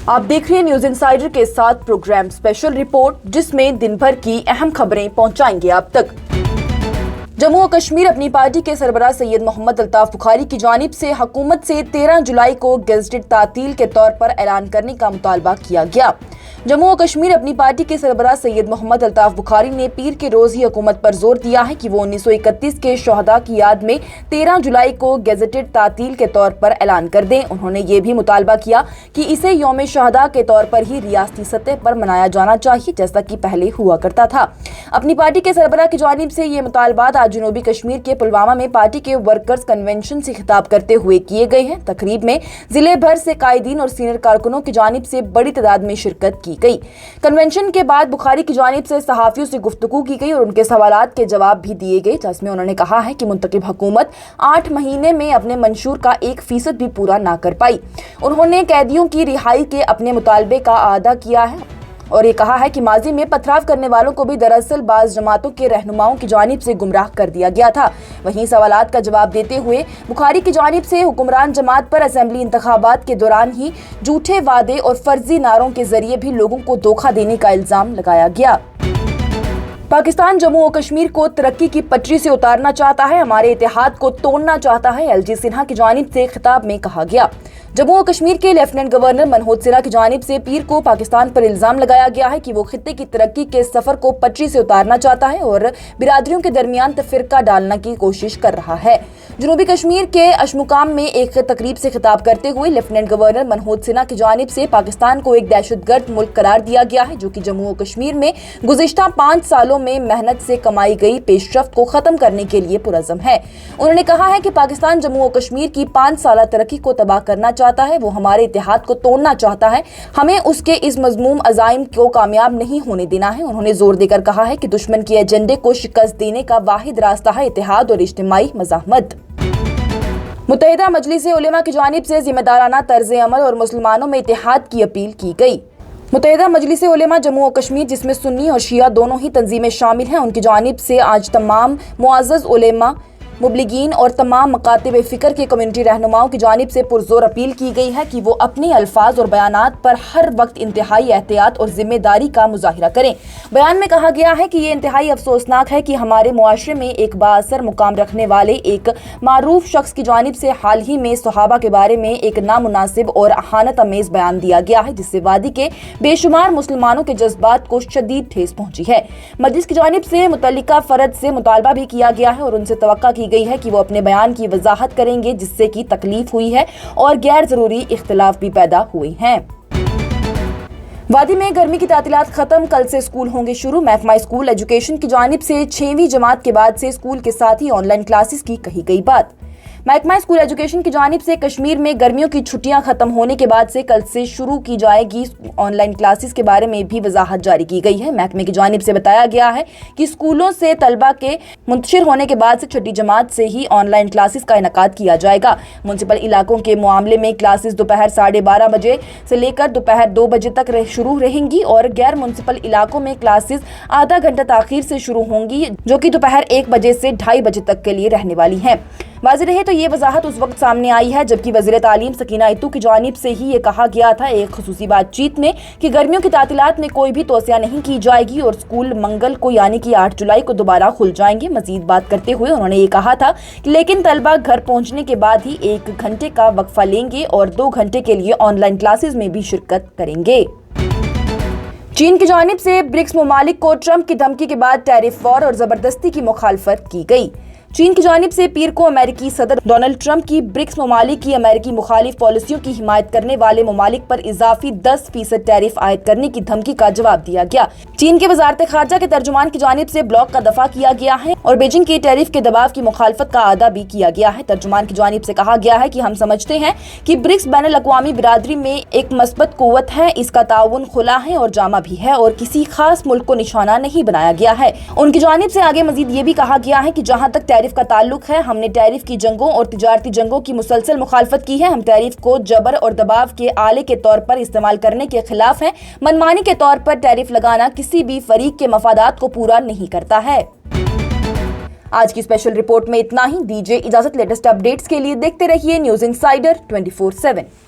آپ دیکھ رہے ہیں نیوز انسائیڈر کے ساتھ پروگرام اسپیشل رپورٹ، جس میں دن بھر کی اہم خبریں پہنچائیں گے آپ تک۔ جموں و کشمیر اپنی پارٹی کے سربراہ سید محمد الطاف بخاری کی جانب سے حکومت سے 13 جولائی کو گیزٹڈ تعطیل کے طور پر اعلان کرنے کا مطالبہ کیا گیا۔ جموں و کشمیر اپنی پارٹی کے سربراہ سید محمد الطاف بخاری نے پیر کے روز ہی حکومت پر زور دیا ہے کہ وہ 1931 کے شہداء کی یاد میں 13 جولائی کو گیزٹڈ تعطیل کے طور پر اعلان کر دیں۔ انہوں نے یہ بھی مطالبہ کیا کہ اسے یوم شہداء کے طور پر ہی ریاستی سطح پر منایا جانا چاہیے، جیسا کہ پہلے ہوا کرتا تھا۔ اپنی پارٹی کے سربراہ کی جانب سے یہ مطالبات آج جنوبی کشمیر کے پلوامہ میں پارٹی کے ورکرز کنونشن سے خطاب کرتے ہوئے کیے گئے ہیں۔ تقریب میں ضلع بھر سے قائدین اور سینئر کارکنوں کی جانب سے بڑی تعداد میں شرکت کی گئی۔ کنونشن کے بعد بخاری کی جانب سے صحافیوں سے گفتگو کی گئی اور ان کے سوالات کے جواب بھی دیے گئے، جس میں انہوں نے کہا ہے کہ منتخب حکومت 8 مہینے میں اپنے منشور کا 1% بھی پورا نہ کر پائی۔ انہوں نے قیدیوں کی رہائی کے اپنے مطالبے کا اعادہ کیا ہے اور یہ کہا ہے کہ ماضی میں پتھراو کرنے والوں کو بھی دراصل بعض جماعتوں کے رہنماؤں کی جانب سے گمراہ کر دیا گیا تھا۔ وہیں سوالات کا جواب دیتے ہوئے بخاری کی جانب سے حکمران جماعت پر اسمبلی انتخابات کے دوران ہی جھوٹے وعدے اور فرضی نعروں کے ذریعے بھی لوگوں کو دھوکہ دینے کا الزام لگایا گیا۔ پاکستان جموں و کشمیر کو ترقی کی پٹری سے اتارنا چاہتا ہے، ہمارے اتحاد کو توڑنا چاہتا ہے، LG سنہا کی جانب سے خطاب میں کہا گیا۔ جموں و کشمیر کے لیفٹیننٹ گورنر منہوج سنہا کی جانب سے پیر کو پاکستان پر الزام لگایا گیا ہے کہ وہ خطے کی ترقی کے سفر کو پٹری سے اتارنا چاہتا ہے اور برادریوں کے درمیان تفرقہ ڈالنے کی کوشش کر رہا ہے۔ جنوبی کشمیر کے اشمقام میں ایک تقریب سے خطاب کرتے ہوئے لیفٹیننٹ گورنر منہوج سنہا کی جانب سے پاکستان کو ایک دہشت گرد ملک قرار دیا گیا ہے، جو کہ جموں و کشمیر میں گزشتہ 5 سالوں میں محنت سے کمائی گئی پیش رفت کو ختم کرنے کے لیے پرعزم ہے۔ انہوں نے کہا ہے کہ پاکستان جموں و کشمیر کی 5 سالہ ترقی کو تباہ کرنا چاہتا ہے، وہ ہمارے اتحاد کو توڑنا چاہتا ہے، ہمیں اس کے اس مذموم عزائم کو کامیاب نہیں ہونے دینا ہے۔ انہوں نے زور دے کر کہا ہے کہ دشمن کے ایجنڈے کو شکست دینے کا واحد راستہ ہے اتحاد اور اجتماعی مزاحمت۔ متحدہ مجلس علماء کی جانب سے ذمہ دارانہ طرز عمل اور مسلمانوں میں اتحاد کی اپیل کی گئی۔ متحدہ مجلس علماء جموں و کشمیر، جس میں سنی اور شیعہ دونوں ہی تنظیمیں شامل ہیں، ان کی جانب سے آج تمام معزز علماء، مبلغین اور تمام مکاتب فکر کے کمیونٹی رہنماؤں کی جانب سے پرزور اپیل کی گئی ہے کہ وہ اپنے الفاظ اور بیانات پر ہر وقت انتہائی احتیاط اور ذمہ داری کا مظاہرہ کریں۔ بیان میں کہا گیا ہے کہ یہ انتہائی افسوسناک ہے کہ ہمارے معاشرے میں ایک بااثر مقام رکھنے والے ایک معروف شخص کی جانب سے حال ہی میں صحابہ کے بارے میں ایک نامناسب اور اہانت آمیز بیان دیا گیا ہے، جس سے وادی کے بے شمار مسلمانوں کے جذبات کو شدید ٹھیس پہنچی ہے۔ مجلس کی جانب سے متعلقہ فرد سے مطالبہ بھی کیا گیا ہے اور ان سے توقع کی گئی ہے کہ وہ اپنے بیان کی وضاحت کریں گے، جس سے کی تکلیف ہوئی ہے اور غیر ضروری اختلاف بھی پیدا ہوئے ہیں۔ وادی میں گرمی کی تعطیلات ختم، کل سے اسکول ہوں گے شروع۔ محکمہ اسکول ایجوکیشن کی جانب سے 6ویں جماعت کے بعد سے اسکول کے ساتھ ہی آن لائن کلاسز کی کہی گئی بات۔ محکمہ اسکول ایجوکیشن کی جانب سے کشمیر میں گرمیوں کی چھٹیاں ختم ہونے کے بعد سے کل سے شروع کی جائے گی آن لائن کلاسز کے بارے میں بھی وضاحت جاری کی گئی ہے۔ محکمے کی جانب سے بتایا گیا ہے کہ اسکولوں سے طلبہ کے منتشر ہونے کے بعد سے 6ٹھی جماعت سے ہی آن لائن کلاسز کا انعقاد کیا جائے گا۔ میونسپل علاقوں کے معاملے میں کلاسز دوپہر 12:30 بجے سے لے کر دوپہر 2 بجے تک شروع رہیں گی اور غیر میونسپل علاقوں میں کلاسز آدھا گھنٹہ تاخیر سے شروع ہوں گی، جو کہ دوپہر 1 بجے سے 2:30 بجے تک کے لیے رہنے والی ہیں۔ واضح رہے تو یہ وضاحت اس وقت سامنے آئی ہے جبکہ وزیر تعلیم سکینہ اتو کی جانب سے ہی یہ کہا گیا تھا ایک خصوصی بات چیت میں کہ گرمیوں کی تعطیلات میں کوئی بھی توسیع نہیں کی جائے گی اور اسکول منگل کو یعنی کہ 8 جولائی کو دوبارہ کھل جائیں گے۔ مزید بات کرتے ہوئے انہوں نے یہ کہا تھا کہ لیکن طلبہ گھر پہنچنے کے بعد ہی 1 گھنٹے کا وقفہ لیں گے اور 2 گھنٹے کے لیے آن لائن کلاسز میں بھی شرکت کریں گے۔ چین کی جانب سے برکس ممالک کو ٹرمپ کی دھمکی کے بعد ٹیرف وار اور زبردستی کی مخالفت کی گئی۔ چین کی جانب سے پیر کو امریکی صدر ڈونلڈ ٹرمپ کی برکس ممالک کی امریکی مخالف پالیسیوں کی حمایت کرنے والے ممالک پر اضافی 10% ٹیرف عائد کرنے کی دھمکی کا جواب دیا گیا۔ چین کے وزارت خارجہ کے ترجمان کی جانب سے بلاک کا دفاع کیا گیا ہے اور بیجنگ کے ٹیرف کے دباؤ کی مخالفت کا اعادہ بھی کیا گیا ہے۔ ترجمان کی جانب سے کہا گیا ہے کہ ہم سمجھتے ہیں کہ برکس بین الاقوامی برادری میں ایک مثبت قوت ہے، اس کا تعاون کھلا ہے اور جامع بھی ہے اور کسی خاص ملک کو نشانہ نہیں بنایا گیا ہے۔ ان کی جانب سے آگے مزید یہ بھی کہا گیا ہے کہ جہاں تک ٹیرف کا تعلق ہے، ہم نے ٹیرف کی جنگوں اور تجارتی جنگوں کی مسلسل مخالفت کی ہے۔ ہم ٹیرف کو جبر اور دباؤ کے آلے کے طور پر استعمال کرنے کے خلاف ہیں۔ منمانی کے طور پر ٹیرف لگانا کسی بھی فریق کے مفادات کو پورا نہیں کرتا ہے۔ آج کی اسپیشل رپورٹ میں اتنا ہی۔ دیجیے اجازت، لیٹسٹ اپڈیٹس کے لیے دیکھتے رہیے نیوز انسائیڈر 24/7۔